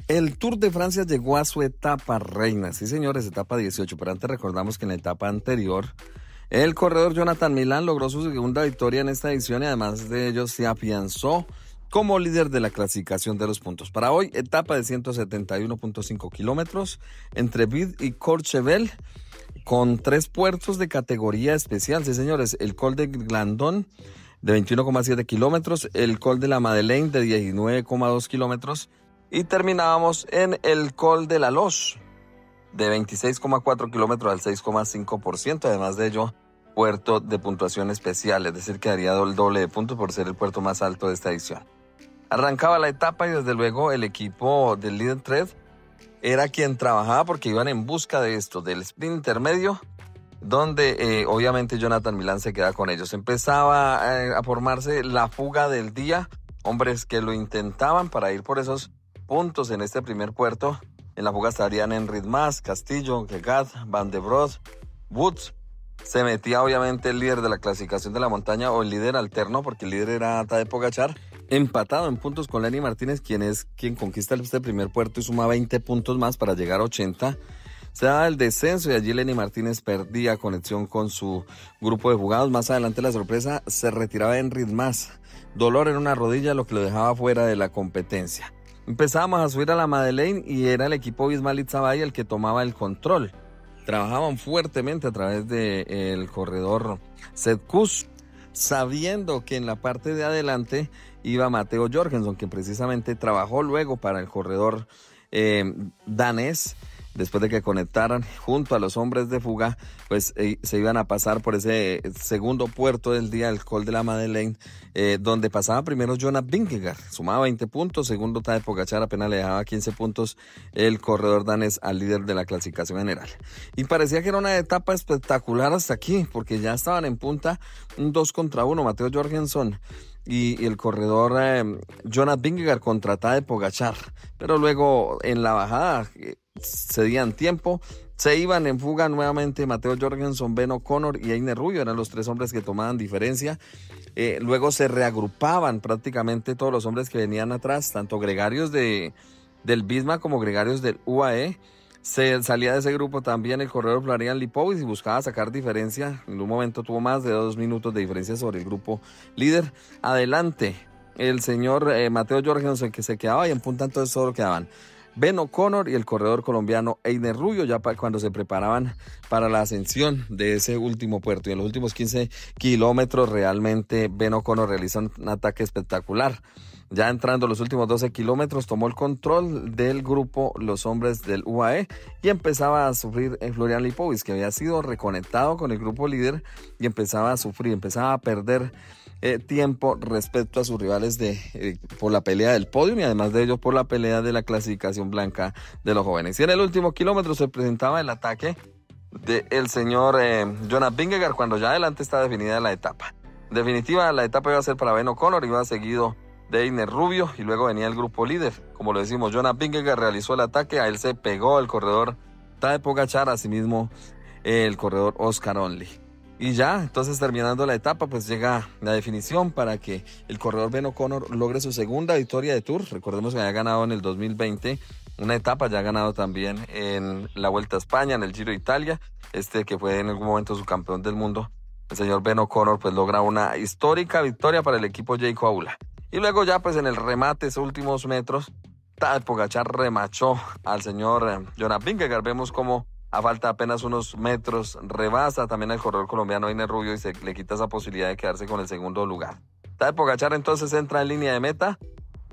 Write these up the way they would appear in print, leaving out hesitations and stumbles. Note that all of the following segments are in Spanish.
El Tour de Francia llegó a su etapa reina, sí señores, etapa 18, pero antes recordamos que en la etapa anterior el corredor Jonathan Milán logró su segunda victoria en esta edición y además de ello se afianzó como líder de la clasificación de los puntos. Para hoy, etapa de 171.5 kilómetros entre Vid y Courchevel, con 3 puertos de categoría especial, sí señores, el Col de Glandon de 21,7 kilómetros, el Col de la Madeleine de 19,2 kilómetros y terminábamos en el Col de la Loche de 26,4 kilómetros al 6,5%, además de ello, puerto de puntuación especial, es decir, que daría el doble de puntos por ser el puerto más alto de esta edición. Arrancaba la etapa y desde luego el equipo del Líder Trek era quien trabajaba porque iban en busca de esto, del sprint intermedio, donde obviamente Jonathan Milán se queda con ellos. Empezaba a formarse la fuga del día, hombres que lo intentaban para ir por esos puntos en este primer puerto. En la fuga estarían Enric Mas, Castillo, Gegat, Van de Bros, Woods. Se metía obviamente el líder de la clasificación de la montaña o el líder alterno, porque el líder era Tadej Pogačar, empatado en puntos con Lenny Martínez, quien conquista este primer puerto y suma 20 puntos más para llegar a 80. Se daba el descenso y allí Lenny Martínez perdía conexión con su grupo de jugados. Más adelante la sorpresa, se retiraba Enric Mas. Dolor en una rodilla, lo que lo dejaba fuera de la competencia. Empezábamos a subir a la Madeleine y era el equipo Bismalit Sabay el que tomaba el control. Trabajaban fuertemente a través del corredor Sepp Kuss, sabiendo que en la parte de adelante iba Matteo Jorgensen, que precisamente trabajó luego para el corredor danés. Después de que conectaran junto a los hombres de fuga, pues se iban a pasar por ese segundo puerto del día, el Col de la Madeleine, donde pasaba primero Jonas Vingegaard, sumaba 20 puntos, segundo Tadej Pogačar, apenas le dejaba 15 puntos el corredor danés al líder de la clasificación general. Y parecía que era una etapa espectacular hasta aquí, porque ya estaban en punta un 2 contra 1, Matteo Jorgensen y el corredor Jonas Vingegaard contra Tadej Pogačar, pero luego en la bajada cedían tiempo, se iban en fuga nuevamente Matteo Jorgensen, Ben O'Connor y Einer Rubio, eran los 3 hombres que tomaban diferencia. Luego se reagrupaban prácticamente todos los hombres que venían atrás, tanto gregarios del Visma como gregarios del UAE. Se salía de ese grupo también el corredor Florian Lipovic y buscaba sacar diferencia. En un momento tuvo más de 2 minutos de diferencia sobre el grupo líder. Adelante el señor Matteo Jorgensen, que se quedaba, y en punta entonces solo quedaban Ben O'Connor y el corredor colombiano Einer Rubio, ya cuando se preparaban para la ascensión de ese último puerto. Y en los últimos 15 kilómetros realmente Ben O'Connor realiza un ataque espectacular. Ya entrando los últimos 12 kilómetros, tomó el control del grupo los hombres del UAE y empezaba a sufrir Florian Lipovic, que había sido reconectado con el grupo líder y empezaba a sufrir, empezaba a perder tiempo respecto a sus rivales por la pelea del podio y además de ello por la pelea de la clasificación blanca de los jóvenes. Y en el último kilómetro se presentaba el ataque del señor Jonas Vingegaard cuando ya adelante está definida la etapa. En definitiva, la etapa iba a ser para Ben O'Connor, iba seguido de Einer Rubio y luego venía el grupo líder. Como lo decimos, Jonas Vingegaard realizó el ataque, a él se pegó el corredor Tadej Pogačar, asimismo el corredor Oscar Onley. Y ya, entonces terminando la etapa, pues llega la definición para que el corredor Ben O'Connor logre su segunda victoria de Tour. Recordemos que había ganado en el 2020 una etapa, ya ha ganado también en la Vuelta a España, en el Giro de Italia, que fue en algún momento su campeón del mundo. El señor Ben O'Connor pues logra una histórica victoria para el equipo Jayco Aula. Y luego ya pues en el remate, esos últimos metros, Tadej Pogačar remachó al señor Jonas Vingegaard. Vemos cómo a falta de apenas unos metros rebasa también al corredor colombiano Einer Rubio y se le quita esa posibilidad de quedarse con el segundo lugar. Tadej Pogačar entonces entra en línea de meta,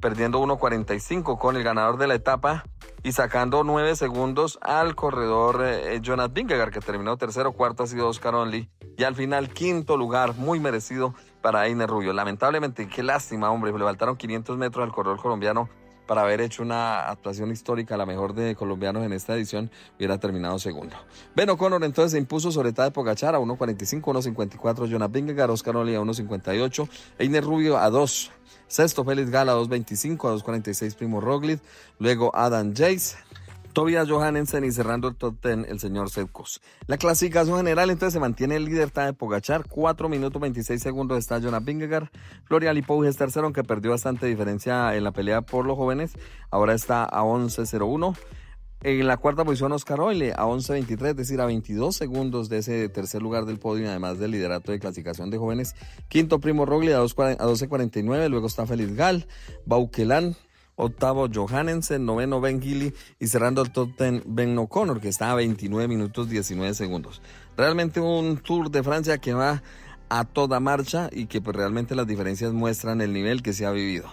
perdiendo 1.45 con el ganador de la etapa y sacando 9 segundos al corredor Jonas Vingegaard, que terminó tercero, cuarto ha sido Oscar Onley y al final quinto lugar, muy merecido para Einer Rubio. Lamentablemente, qué lástima, hombre, le faltaron 500 metros al corredor colombiano para haber hecho una actuación histórica, la mejor de colombianos en esta edición, hubiera terminado segundo. Ben O'Connor entonces se impuso sobre Tadej Pogačar a 1.45, 1.54 Jonas Vingegaard, Oscar Onley a 1.58, Einer Rubio a 2, sexto Félix Gala a 2.25, a 2.46 Primo Roglic, luego Adam Yates, Tobias Johannesen y cerrando el top 10 el señor Sedkos. La clasificación general entonces se mantiene el líder Tadej Pogačar, 4 minutos 26 segundos está Jonas Vingegaard. Florian Lipouge es tercero, aunque perdió bastante diferencia en la pelea por los jóvenes, ahora está a 11.01. En la cuarta posición Oscar Oile a 11.23, es decir, a 22 segundos de ese tercer lugar del podio, además del liderato de clasificación de jóvenes. Quinto Primo Roglic a 12.49, luego está Felix Gall, Bauquelin. Octavo Johannesen, noveno Ben Gili y cerrando el top 10 Ben O'Connor, que está a 29 minutos 19 segundos. Realmente un Tour de Francia que va a toda marcha y que pues realmente las diferencias muestran el nivel que se ha vivido.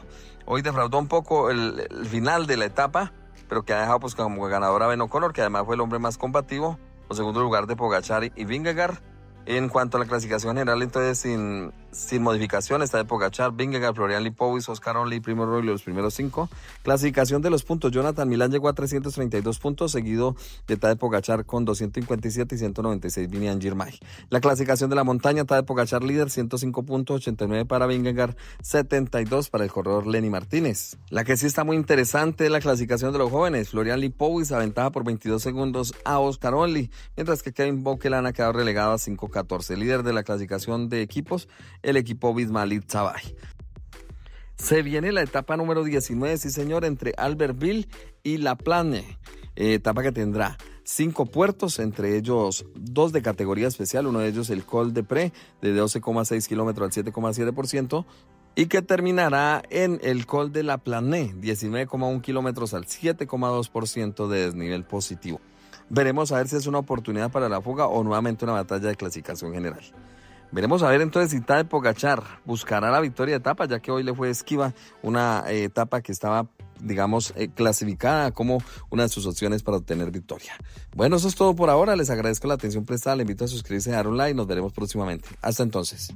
Hoy defraudó un poco el final de la etapa, pero que ha dejado pues como ganador a Ben O'Connor, que además fue el hombre más combativo, o segundo lugar de Pogačar y Vingegaard. En cuanto a la clasificación general, entonces sin modificaciones, está de Pogačar, Vingegaard, Florian Lipouge, Oscar Olle y Primo Roglic los primeros 5. Clasificación de los puntos, Jonathan Milán llegó a 332 puntos, seguido de Tadej Pogačar con 257 y 196 Vivian Girmay. La clasificación de la montaña, Tadej Pogačar líder, 105 puntos, 89 para Vingegaard, 72 para el corredor Lenny Martínez. La que sí está muy interesante es la clasificación de los jóvenes, Florian Lipouge aventaja por 22 segundos a Oscar Olle, mientras que Kevin Bauquelin ha quedado relegado a 5.14. Líder de la clasificación de equipos, el equipo Bismalit Sabay. Se viene la etapa número 19, sí señor, entre Albertville y La Plagne, etapa que tendrá 5 puertos, entre ellos 2 de categoría especial, uno de ellos el Col de Pré, de 12,6 kilómetros al 7,7%, y que terminará en el Col de La Plagne, 19,1 kilómetros al 7,2% de desnivel positivo. Veremos a ver si es una oportunidad para la fuga o nuevamente una batalla de clasificación general. Veremos a ver entonces si Tadej Pogačar buscará la victoria de etapa, ya que hoy le fue esquiva una etapa que estaba, digamos, clasificada como una de sus opciones para obtener victoria. Bueno, eso es todo por ahora. Les agradezco la atención prestada. Les invito a suscribirse y dar un like. Nos veremos próximamente. Hasta entonces.